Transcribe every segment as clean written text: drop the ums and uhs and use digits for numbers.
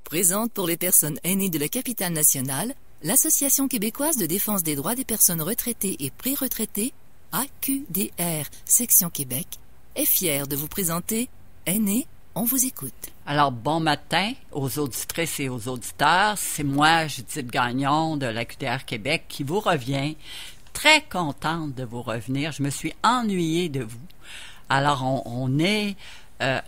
présente pour les personnes aînées de la capitale nationale l'Association québécoise de défense des droits des personnes retraitées et pré-retraitées, AQDR, section Québec, est fière de vous présenter Aînés, on vous écoute. Alors, bon matin aux auditrices et aux auditeurs. C'est moi, Judith Gagnon de l'AQDR Québec qui vous revient. Très contente de vous revenir. Je me suis ennuyée de vous. Alors, on est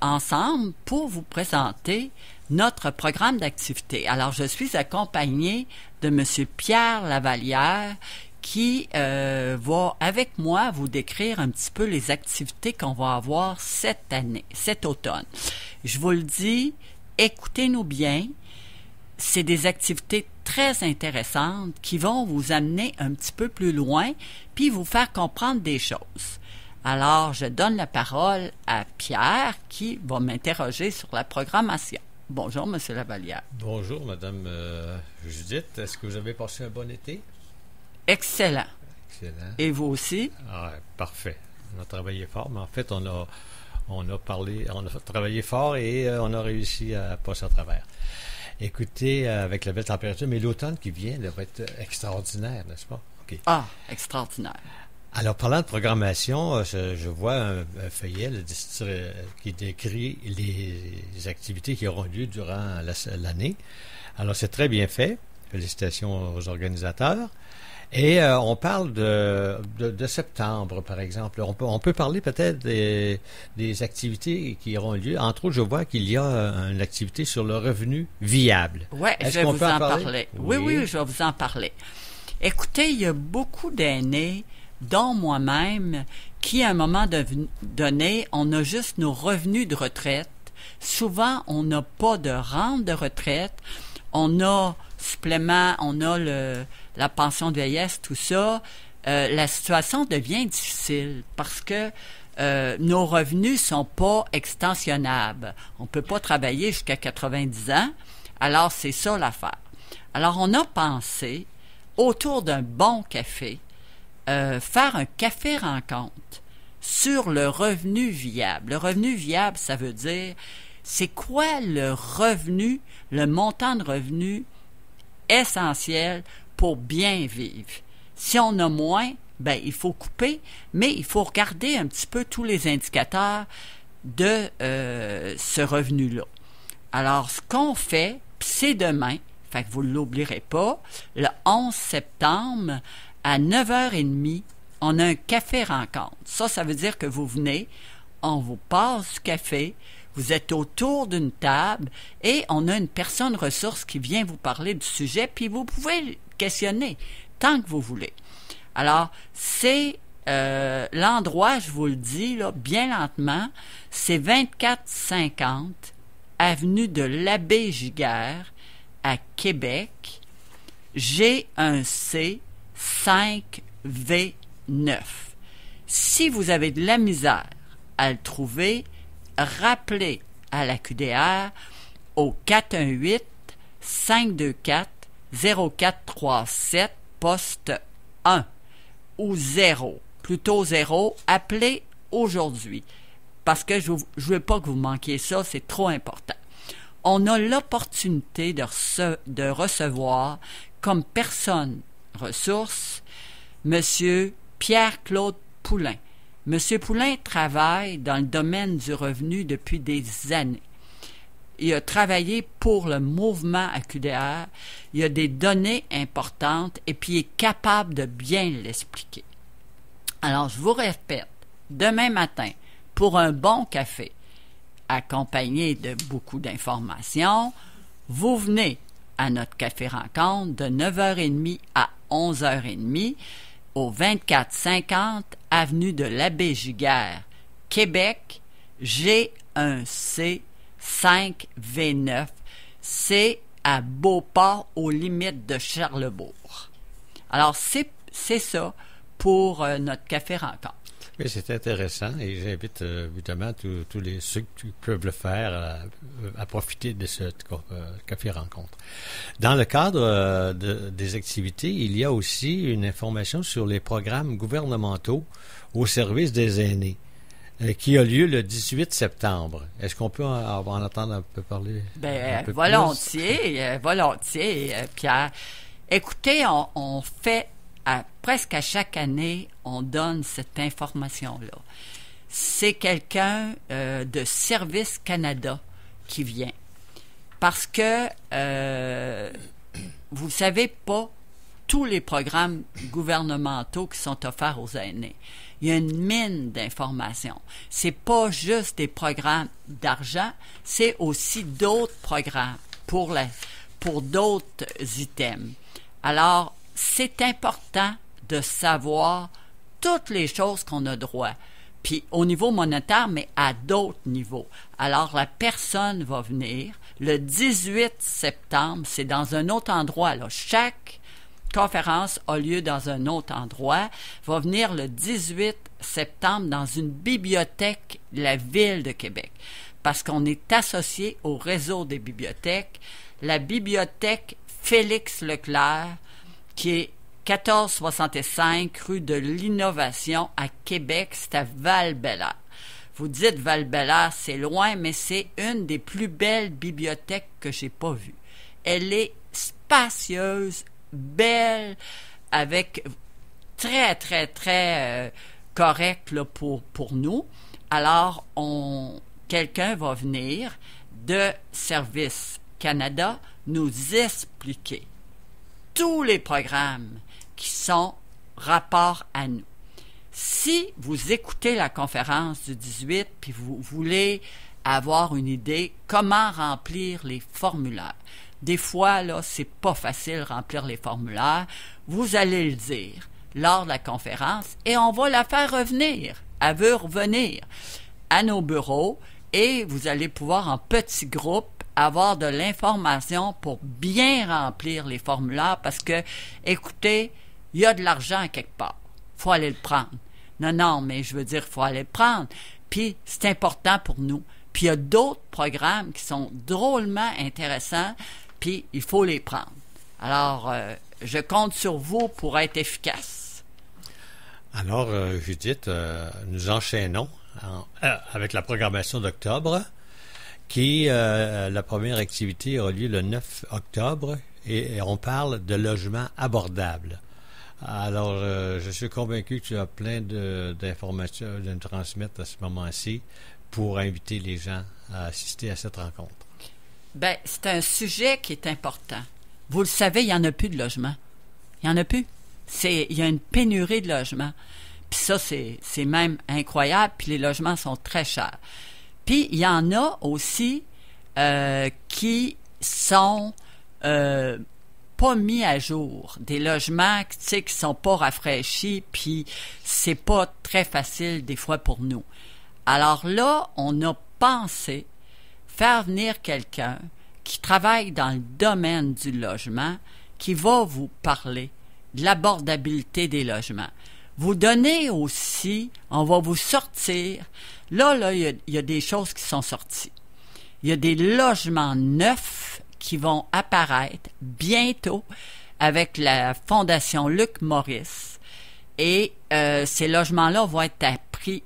ensemble pour vous présenter notre programme d'activité. Alors, je suis accompagnée de M. Pierre Lavallière qui va, avec moi, vous décrire un petit peu les activités qu'on va avoir cette année, cet automne. Je vous le dis, écoutez-nous bien. C'est des activités très intéressantes qui vont vous amener un petit peu plus loin puis vous faire comprendre des choses. Alors, je donne la parole à Pierre qui va m'interroger sur la programmation. Bonjour, M. Lavallière. Bonjour, Mme Judith. Est-ce que vous avez passé un bon été? Excellent. Excellent. Et vous aussi? Ah, parfait. On a travaillé fort, mais en fait, on a travaillé fort et on a réussi à passer à travers. Écoutez, avec la belle température, mais l'automne qui vient devrait être extraordinaire, n'est-ce pas? Okay. Ah, extraordinaire. Alors, parlant de programmation, je vois un feuillet qui décrit les activités qui auront lieu durant l'année. Alors, c'est très bien fait. Félicitations aux organisateurs. Et on parle de septembre, par exemple. On peut parler peut-être des activités qui auront lieu. Entre autres, je vois qu'il y a une activité sur le revenu viable. Oui, je vais vous en parler. Oui, je vais vous en parler. Écoutez, il y a beaucoup d'aînés, dont moi-même, qui, à un moment donné, on a juste nos revenus de retraite. Souvent, on n'a pas de rente de retraite. On a supplément, on a la pension de vieillesse, tout ça. La situation devient difficile parce que nos revenus sont pas extensionnables. On peut pas travailler jusqu'à 90 ans. Alors, c'est ça l'affaire. Alors, on a pensé, autour d'un bon café, faire un café rencontre sur le revenu viable. Le revenu viable, ça veut dire, c'est quoi le revenu, le montant de revenu essentiel pour bien vivre. Si on a moins, ben il faut couper, mais il faut regarder un petit peu tous les indicateurs de ce revenu-là. Alors, ce qu'on fait, c'est demain, fait que vous ne l'oublierez pas, le 11 septembre, à 9h30, on a un café rencontre. Ça veut dire que vous venez, on vous passe du café, vous êtes autour d'une table et on a une personne ressource qui vient vous parler du sujet, puis vous pouvez questionner tant que vous voulez. Alors, c'est l'endroit, je vous le dis, là, bien lentement, c'est 2450 avenue de l'Abbé Giguère à Québec, G1C 5V9. Si vous avez de la misère à le trouver, rappelez à la QDR au 418-524-0437, poste 1 ou 0. Plutôt 0, appelez aujourd'hui. Parce que je ne veux pas que vous manquiez ça, c'est trop important. On a l'opportunité de recevoir comme personne ressource M. Pierre-Claude Poulin. M. Poulin travaille dans le domaine du revenu depuis des années. Il a travaillé pour le mouvement AQDR. Il a des données importantes et puis il est capable de bien l'expliquer. Alors, je vous répète, demain matin, pour un bon café, accompagné de beaucoup d'informations, vous venez à notre café rencontre de 9h30 à 11h30 au 2450 avenue de l'Abbé Giguère, Québec, G1C 5V9. C'est à Beauport, aux limites de Charlesbourg. Alors, c'est ça pour notre café rencontre. Oui, c'est intéressant et j'invite évidemment tous ceux qui peuvent le faire à profiter de ce café rencontre. Dans le cadre des activités, il y a aussi une information sur les programmes gouvernementaux au service des aînés. qui a lieu le 18 septembre. Est-ce qu'on peut en entendre un peu parler? Ben, volontiers, Pierre. Écoutez, on fait presque à chaque année, on donne cette information-là. C'est quelqu'un de Service Canada qui vient. Parce que, vous ne savez pas tous les programmes gouvernementaux qui sont offerts aux aînés. Il y a une mine d'informations. C'est pas juste des programmes d'argent, c'est aussi d'autres programmes pour d'autres items. Alors, c'est important de savoir toutes les choses qu'on a droit. Puis au niveau monétaire, mais à d'autres niveaux. Alors, la personne va venir le 18 septembre, c'est dans un autre endroit, là. Chaque conférence a lieu dans un autre endroit, va venir le 18 septembre dans une bibliothèque de la Ville de Québec, parce qu'on est associé au réseau des bibliothèques, la bibliothèque Félix Leclerc, qui est 1465 rue de l'Innovation à Québec, c'est à Val-Bélair. Vous dites Val-Bélair, c'est loin, mais c'est une des plus belles bibliothèques que j'ai pas vues. Elle est spacieuse, belle, avec très, très, très correct là, pour nous. Alors, quelqu'un va venir de Service Canada nous expliquer tous les programmes qui sont rapport à nous. Si vous écoutez la conférence du 18 puis vous voulez avoir une idée comment remplir les formulaires, des fois, là, c'est pas facile de remplir les formulaires. Vous allez le dire lors de la conférence et on va la faire revenir. Elle veut revenir à nos bureaux et vous allez pouvoir en petits groupes avoir de l'information pour bien remplir les formulaires parce que, écoutez, il y a de l'argent à quelque part. Il faut aller le prendre. Non, mais je veux dire, il faut aller le prendre. Puis, c'est important pour nous. Puis, il y a d'autres programmes qui sont drôlement intéressants, puis il faut les prendre. Alors, je compte sur vous pour être efficace. Alors, Judith, nous enchaînons avec la programmation d'octobre, qui, la première activité a lieu le 9 octobre, et on parle de logements abordables. Alors, je suis convaincu que tu as plein d'informations à nous transmettre à ce moment-ci pour inviter les gens à assister à cette rencontre. Bien, c'est un sujet qui est important. Vous le savez, il n'y en a plus de logements. Il n'y en a plus. Il y a une pénurie de logements. Puis ça, c'est même incroyable, puis les logements sont très chers. Puis, il y en a aussi qui sont pas mis à jour. Des logements, tu sais, qui sont pas rafraîchis, puis c'est pas très facile des fois pour nous. Alors là, on a pensé faire venir quelqu'un qui travaille dans le domaine du logement, qui va vous parler de l'abordabilité des logements. Vous donnez aussi, on va vous sortir, là, il y a des choses qui sont sorties. Il y a des logements neufs qui vont apparaître bientôt avec la Fondation Luc Morris. Et ces logements-là vont être à prix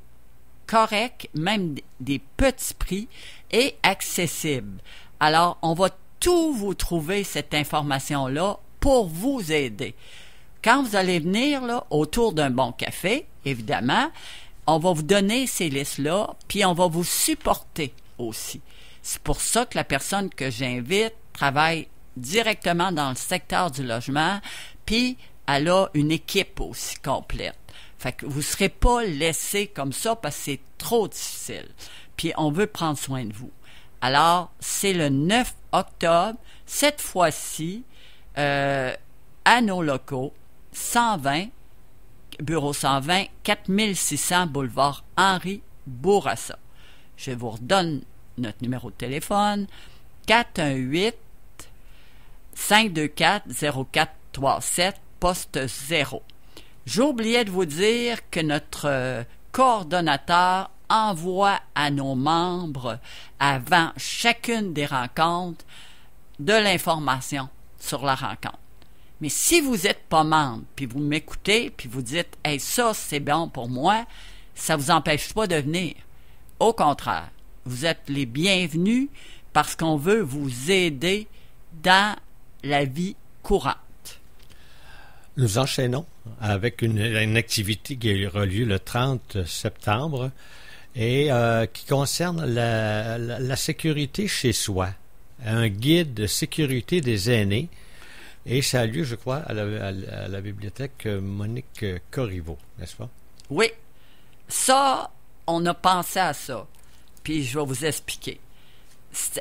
correct, même des petits prix, et accessibles. Alors, on va tout vous trouver cette information-là pour vous aider. Quand vous allez venir là, autour d'un bon café, évidemment, on va vous donner ces listes-là, puis on va vous supporter aussi. C'est pour ça que la personne que j'invite travaille directement dans le secteur du logement, puis elle a une équipe aussi complète. Fait que vous ne serez pas laissé comme ça parce que c'est trop difficile. Puis on veut prendre soin de vous. Alors, c'est le 9 octobre, cette fois-ci, à nos locaux, 120, bureau 120, 4600 boulevard Henri Bourassa. Je vous redonne notre numéro de téléphone, 418-524-0437, poste 0. J'oubliais de vous dire que notre coordonnateur envoie à nos membres, avant chacune des rencontres, de l'information sur la rencontre. Mais si vous n'êtes pas membre, puis vous m'écoutez, puis vous dites « Hey, ça, c'est bon pour moi », ça ne vous empêche pas de venir. Au contraire, vous êtes les bienvenus parce qu'on veut vous aider dans la vie courante. Nous enchaînons avec une activité qui aura lieu le 30 septembre et qui concerne la sécurité chez soi. Un guide de sécurité des aînés. Et ça a lieu, je crois, à la bibliothèque Monique Corriveau, n'est-ce pas? Oui. Ça, on a pensé à ça. Puis je vais vous expliquer.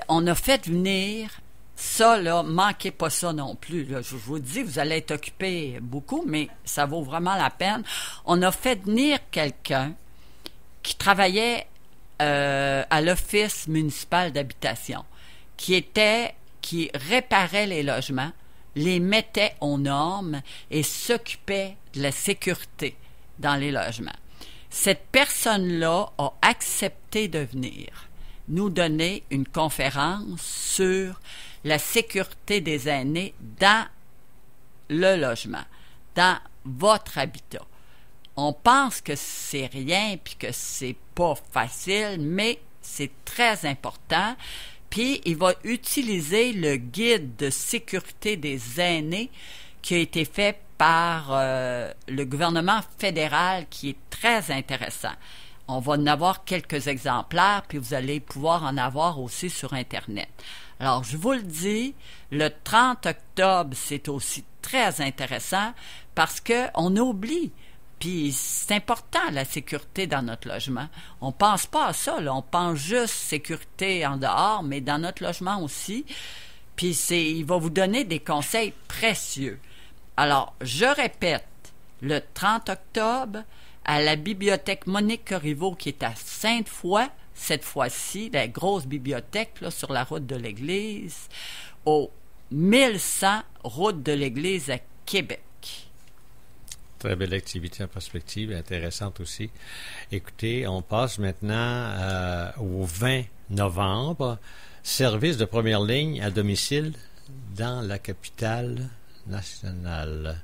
On a fait venir ça, là, manquez pas ça non plus. Là. Je vous dis, vous allez être occupé beaucoup, mais ça vaut vraiment la peine. On a fait venir quelqu'un qui travaillait à l'Office municipal d'habitation, qui réparait les logements, les mettait aux normes et s'occupait de la sécurité dans les logements. Cette personne-là a accepté de venir nous donner une conférence sur la sécurité des aînés dans le logement, dans votre habitat. On pense que c'est rien puis que c'est pas facile, mais c'est très important. Puis il va utiliser le guide de sécurité des aînés qui a été fait par le gouvernement fédéral, qui est très intéressant. On va en avoir quelques exemplaires, puis vous allez pouvoir en avoir aussi sur Internet. Alors, je vous le dis, le 30 octobre, c'est aussi très intéressant parce qu'on oublie. Puis c'est important, la sécurité dans notre logement. On pense pas à ça, là. On pense juste sécurité en dehors, mais dans notre logement aussi. Puis il va vous donner des conseils précieux. Alors, je répète, le 30 octobre, à la bibliothèque Monique Corriveau, qui est à Sainte-Foy, cette fois-ci, la grosse bibliothèque là, sur la route de l'Église, au 1100 route de l'Église à Québec. Très belle activité en perspective, intéressante aussi. Écoutez, on passe maintenant au 20 novembre, service de première ligne à domicile dans la capitale nationale.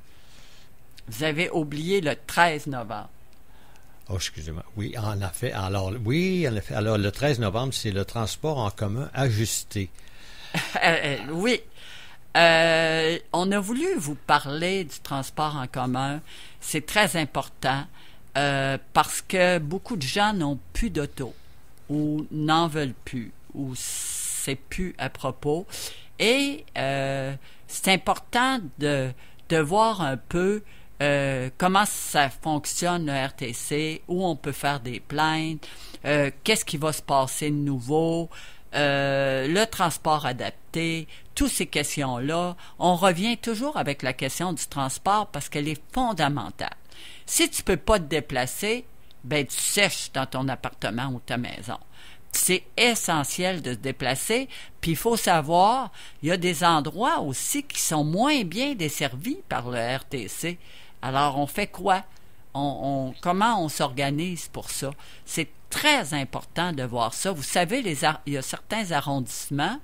Vous avez oublié le 13 novembre. Oh, excusez-moi. Oui, en effet. Alors, le 13 novembre, c'est le transport en commun ajusté. Oui. On a voulu vous parler du transport en commun. C'est très important parce que beaucoup de gens n'ont plus d'auto ou n'en veulent plus ou c'est plus à propos. Et c'est important de voir un peu comment ça fonctionne le RTC, où on peut faire des plaintes, qu'est-ce qui va se passer de nouveau, le transport adapté, toutes ces questions-là. On revient toujours avec la question du transport parce qu'elle est fondamentale. Si tu peux pas te déplacer, ben tu sèches dans ton appartement ou ta maison. C'est essentiel de se déplacer, puis il faut savoir, il y a des endroits aussi qui sont moins bien desservis par le RTC. Alors, on fait quoi? Comment on s'organise pour ça? C'est très important de voir ça. Vous savez, il y a certains arrondissements,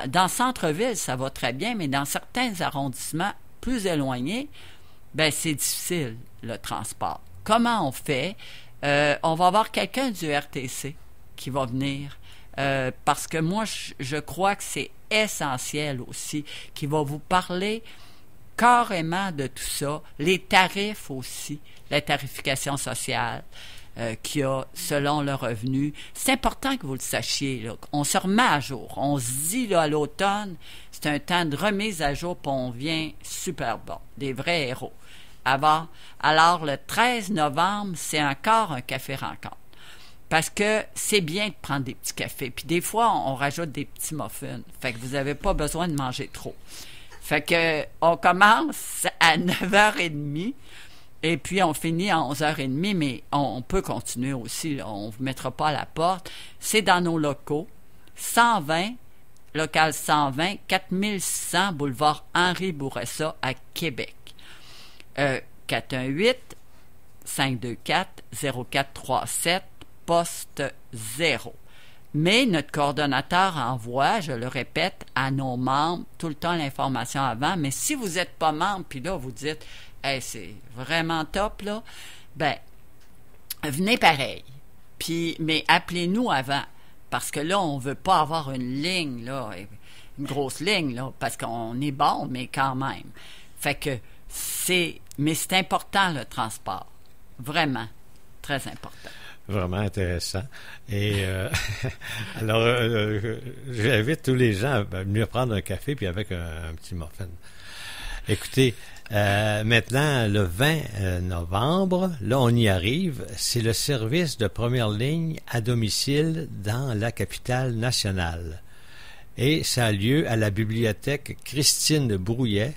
dans le centre-ville, ça va très bien, mais dans certains arrondissements plus éloignés, ben c'est difficile, le transport. Comment on fait? On va avoir quelqu'un du RTC qui va venir, parce que moi, je crois que c'est essentiel aussi, qui va vous parler carrément de tout ça, les tarifs aussi, la tarification sociale qu'il y a selon le revenu. C'est important que vous le sachiez, là. On se remet à jour. On se dit, là, à l'automne, c'est un temps de remise à jour, puis on vient super bon, des vrais héros. Alors, le 13 novembre, c'est encore un café-rencontre. Parce que c'est bien de prendre des petits cafés. Puis des fois, on rajoute des petits muffins. Fait que vous n'avez pas besoin de manger trop. Fait que on commence à 9h30 et puis on finit à 11h30, mais on peut continuer aussi. Là. On ne vous mettra pas à la porte. C'est dans nos locaux. 120, local 120, 4600, boulevard Henri Bourassa à Québec. 418-524-0437, poste 0. Mais notre coordonnateur envoie, je le répète, à nos membres tout le temps l'information avant. Mais si vous n'êtes pas membre, puis là, vous dites hey, c'est vraiment top, là, ben, venez pareil. Puis, mais appelez-nous avant, parce que là, on veut pas avoir une ligne, là, une grosse ligne, là, parce qu'on est bon, mais quand même. Fait que mais c'est important, le transport. Vraiment. Très important. Vraiment intéressant. Et alors, j'invite tous les gens à venir prendre un café puis avec un petit muffin. Écoutez, maintenant, le 20 novembre, là, on y arrive. C'est le service de première ligne à domicile dans la capitale nationale. Et ça a lieu à la bibliothèque Christine Brouillet,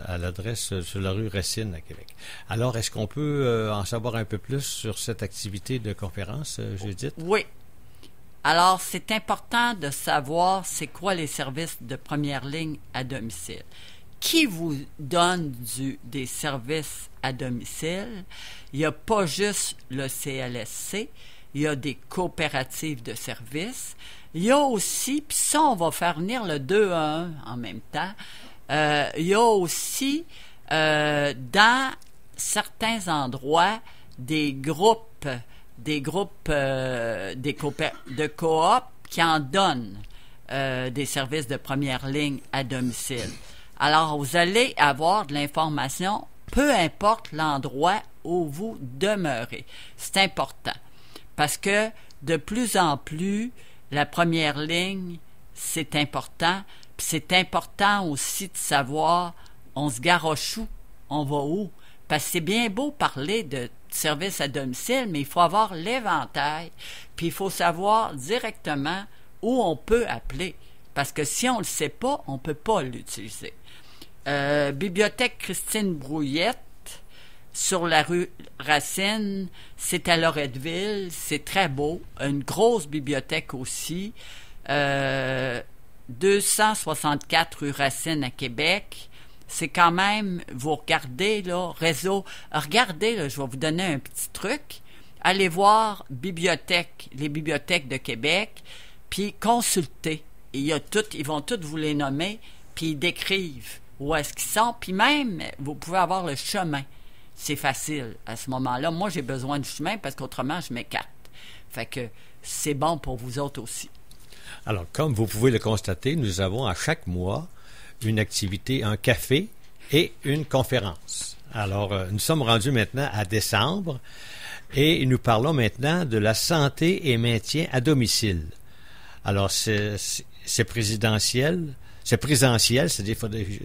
à l'adresse sur la rue Racine à Québec. Alors, est-ce qu'on peut en savoir un peu plus sur cette activité de conférence, Judith? Oui. Alors, c'est important de savoir c'est quoi les services de première ligne à domicile. Qui vous donne des services à domicile? Il n'y a pas juste le CLSC, il y a des coopératives de services. Il y a aussi, puis ça, on va faire venir le 2 à 1 en même temps, il y a aussi, dans certains endroits, des groupes de coop qui en donnent des services de première ligne à domicile. Alors, vous allez avoir de l'information, peu importe l'endroit où vous demeurez. C'est important, parce que de plus en plus, la première ligne, c'est important. Puis c'est important aussi de savoir, on se garoche où, on va où. Parce que c'est bien beau parler de service à domicile, mais il faut avoir l'éventail, puis il faut savoir directement où on peut appeler. Parce que si on ne le sait pas, on ne peut pas l'utiliser. Bibliothèque Christine Brouillette, sur la rue Racine, c'est à Loretteville, c'est très beau. Une grosse bibliothèque aussi. 264 rue Racine à Québec. C'est quand même, vous regardez, là, réseau, regardez, là, je vais vous donner un petit truc. Allez voir les bibliothèques de Québec, puis consultez. Ils vont tous vous les nommer, puis ils décrivent où est-ce qu'ils sont, puis même, vous pouvez avoir le chemin. C'est facile à ce moment-là. Moi, j'ai besoin du chemin parce qu'autrement, je m'écarte. Fait que c'est bon pour vous autres aussi. Alors, comme vous pouvez le constater, nous avons à chaque mois une activité, un café et une conférence. Alors, nous sommes rendus maintenant à décembre et nous parlons maintenant de la santé et maintien à domicile. Alors, c'est présentiel, c'est-à-dire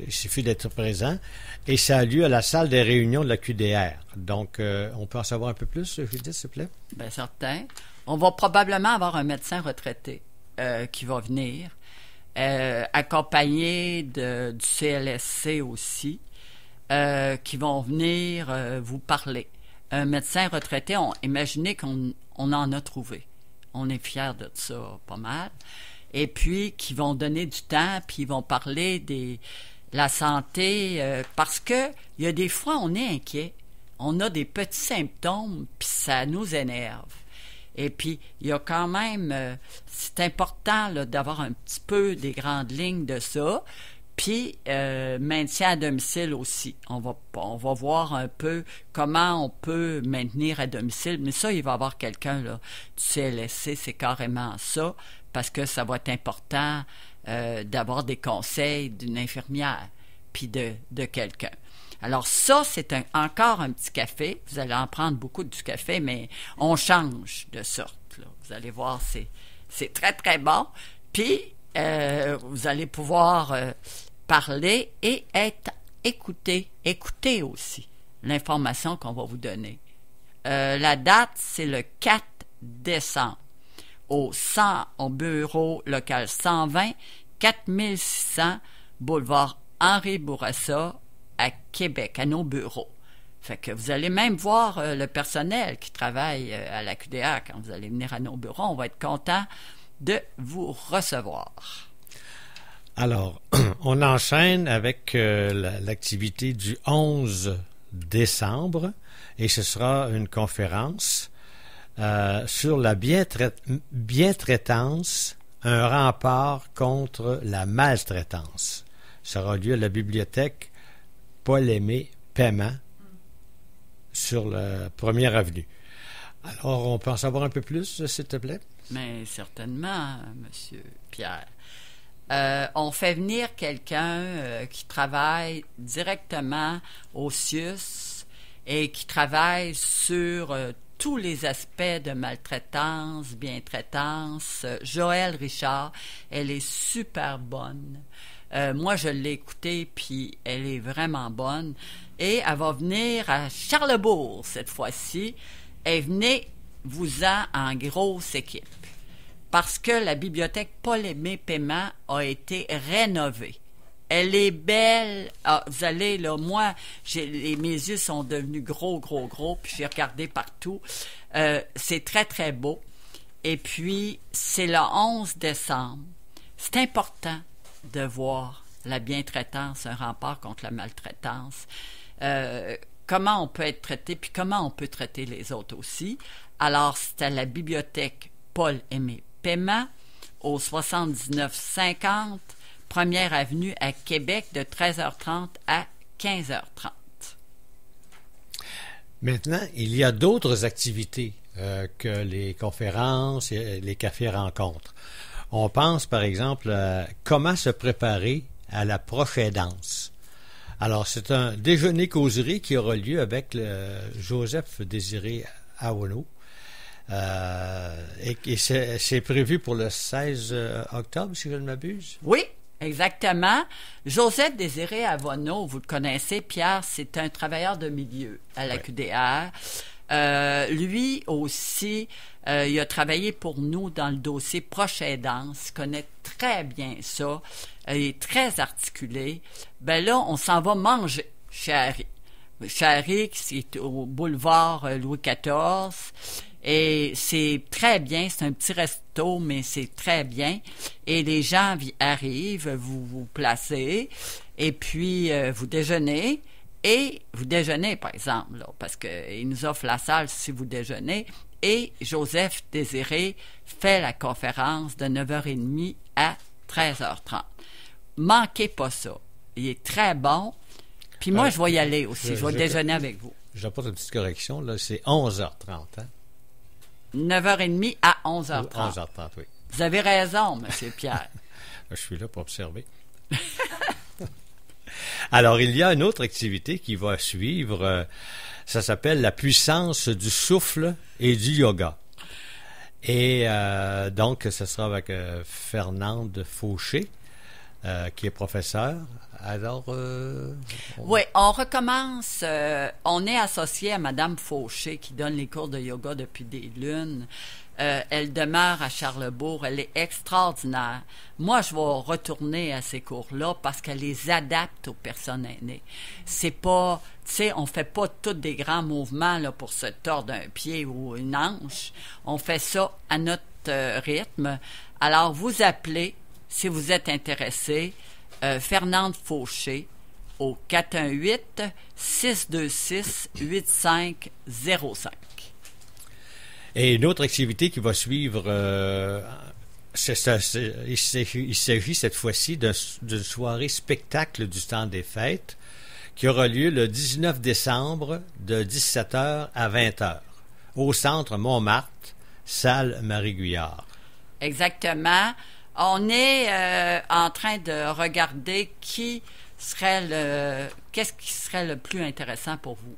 il suffit d'être présent et ça a lieu à la salle des réunions de la QDR. Donc, on peut en savoir un peu plus, Judith, s'il vous plaît? Bien, certain. On va probablement avoir un médecin retraité qui va venir, accompagné du CLSC aussi, qui vont venir vous parler. Un médecin retraité, imaginez qu'on en a trouvé. On est fiers de ça, pas mal. Et puis, qui vont donner du temps, puis ils vont parler de la santé, parce que il y a des fois, on est inquiet. On a des petits symptômes, puis ça nous énerve. Et puis, il y a quand même, c'est important là, d'avoir un petit peu des grandes lignes de ça. Puis, maintien à domicile aussi. On va voir un peu comment on peut maintenir à domicile. Mais ça, il va y avoir quelqu'un là, du CLSC, c'est carrément ça, parce que ça va être important d'avoir des conseils d'une infirmière, puis de quelqu'un. Alors ça, c'est encore un petit café. Vous allez en prendre beaucoup du café, mais on change de sorte. Là. Vous allez voir, c'est très, très bon. Puis, vous allez pouvoir parler et être écouté. Écoutez aussi l'information qu'on va vous donner. La date, c'est le 4 décembre. Au bureau local 120, 4600, boulevard Henri Bourassa, à Québec, à nos bureaux. Fait que vous allez même voir le personnel qui travaille à la QDA quand vous allez venir à nos bureaux. On va être content de vous recevoir. Alors, on enchaîne avec l'activité du 11 décembre et ce sera une conférence sur la bientraitance, un rempart contre la maltraitance. Ça aura lieu à la bibliothèque Paul-Aimé Paiement sur la 1er avenue. Alors, on peut en savoir un peu plus, s'il te plaît? Mais certainement, Monsieur Pierre. On fait venir quelqu'un qui travaille directement au CIUS et qui travaille sur tous les aspects de maltraitance, bientraitance. Joëlle Richard, elle est super bonne. Moi, je l'ai écoutée, puis elle est vraiment bonne. Et elle va venir à Charlesbourg cette fois-ci. Et venez-vous-en en grosse équipe. Parce que la bibliothèque Paul-Aimé Paiement a été rénovée. Elle est belle. Ah, vous allez, là, moi, mes yeux sont devenus gros, puis j'ai regardé partout. C'est très, très beau. Et puis, c'est le 11 décembre. C'est important de voir la bientraitance, un rempart contre la maltraitance. Comment on peut être traité, puis comment on peut traiter les autres aussi. Alors, c'est à la bibliothèque Paul-Aimé Paiement, au 7950, 1er avenue à Québec, de 13h30 à 15h30. Maintenant, il y a d'autres activités que les conférences et les cafés-rencontres. On pense, par exemple, à comment se préparer à la prochaine danse. Alors, c'est un déjeuner-causerie qui aura lieu avec Joseph Désiré Aono. Et c'est prévu pour le 16 octobre, si je ne m'abuse? Oui, exactement. Joseph Désiré Aono, vous le connaissez, Pierre, c'est un travailleur de milieu à la QDR. Lui aussi, il a travaillé pour nous dans le dossier Proche aidance, il connaît très bien ça, il est très articulé. Ben là, on s'en va manger chez Harry. Chez Harry, c'est au boulevard Louis XIV, et c'est très bien, c'est un petit resto, mais c'est très bien. Et les gens arrivent, vous vous placez, et puis vous déjeunez. Et vous déjeunez, par exemple, là, parce qu'il nous offre la salle si vous déjeunez. Et Joseph Désiré fait la conférence de 9h30 à 13h30. Manquez pas ça. Il est très bon. Puis moi, je vais y aller aussi. Je vais déjeuner avec vous. J'apporte une petite correction. Là, c'est 11h30. Hein? 9h30 à 11h30. 11h30, oui. Vous avez raison, M. Pierre. Je suis là pour observer. Alors, il y a une autre activité qui va suivre. Ça s'appelle la puissance du souffle et du yoga. Et donc, ce sera avec Fernande Fauché, qui est professeure. Alors, oui, on recommence. On est associé à Madame Fauché qui donne les cours de yoga depuis des lunes. Elle demeure à Charlesbourg. Elle est extraordinaire. Moi, je vais retourner à ces cours-là parce qu'elle les adapte aux personnes aînées. C'est pas, tu sais, on fait pas tous des grands mouvements là, pour se tordre un pied ou une hanche. On fait ça à notre rythme. Alors, vous appelez, si vous êtes intéressé, Fernande Fauché au 418-626-8505. Et une autre activité qui va suivre, il s'agit cette fois-ci d'une soirée spectacle du temps des fêtes qui aura lieu le 19 décembre de 17h à 20h au centre Montmartre, salle Marie-Guyard. Exactement. On est en train de regarder qu'est-ce qui serait le plus intéressant pour vous.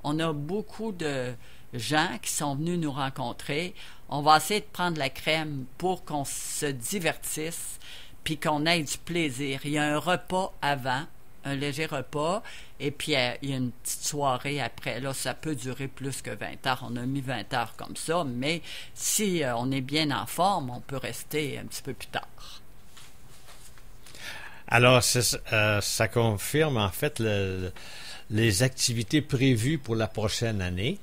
On a beaucoup de gens qui sont venus nous rencontrer. On va essayer de prendre la crème pour qu'on se divertisse puis qu'on ait du plaisir. Il y a un repas avant, un léger repas, et puis il y a une petite soirée après. Là, ça peut durer plus que 20 heures. On a mis 20 heures comme ça, mais si on est bien en forme, on peut rester un petit peu plus tard. Alors, ça confirme en fait les activités prévues pour la prochaine année.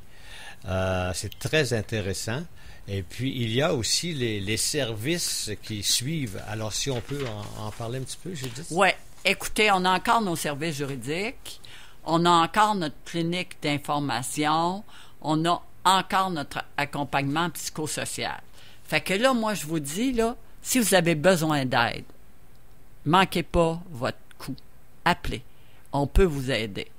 C'est très intéressant. Et puis, il y a aussi les services qui suivent. Alors, si on peut en parler un petit peu, Judith? Oui. Écoutez, on a encore nos services juridiques. On a encore notre clinique d'information. On a encore notre accompagnement psychosocial. Fait que là, moi, je vous dis, là, si vous avez besoin d'aide, manquez pas votre coup. Appelez. On peut vous aider.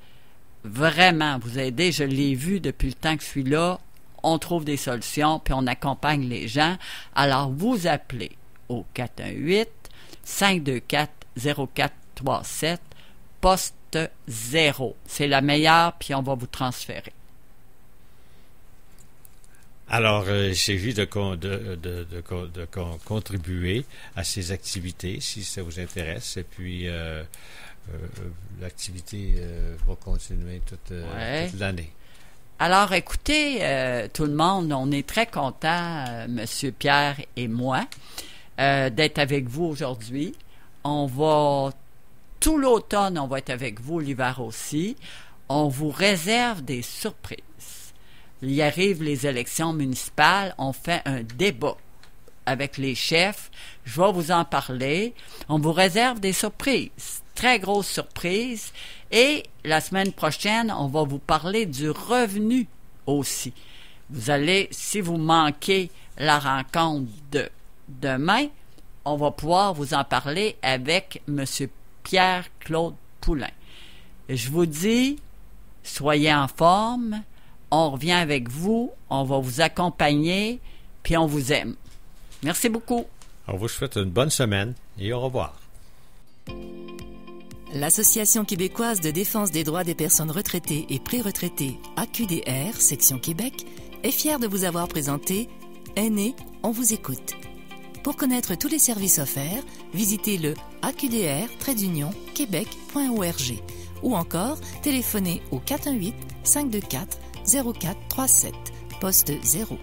Vraiment vous aider. Je l'ai vu depuis le temps que je suis là. on trouve des solutions, puis on accompagne les gens. Alors, vous appelez au 418-524-0437, poste 0. C'est la meilleure, puis on va vous transférer. Alors, il s'agit de contribuer à ces activités, si ça vous intéresse. Et puis, l'activité va continuer toute l'année. Alors, écoutez, tout le monde, on est très contents, Monsieur Pierre et moi, d'être avec vous aujourd'hui. Tout l'automne, on va être avec vous, l'hiver aussi. On vous réserve des surprises. Il y arrive les élections municipales, on fait un débat avec les chefs. Je vais vous en parler. On vous réserve des surprises, très grosses surprises. Et la semaine prochaine, on va vous parler du revenu aussi. Vous allez, si vous manquez la rencontre de demain, on va pouvoir vous en parler avec M. Pierre-Claude Poulin. Je vous dis, soyez en forme. On revient avec vous, on va vous accompagner, puis on vous aime. Merci beaucoup. On vous souhaite une bonne semaine et au revoir. L'Association québécoise de défense des droits des personnes retraitées et pré-retraitées, AQDR, section Québec, est fière de vous avoir présenté Aînés, on vous écoute. Pour connaître tous les services offerts, visitez le aqdr-québec.org ou encore téléphonez au 418-524-0437, poste 0.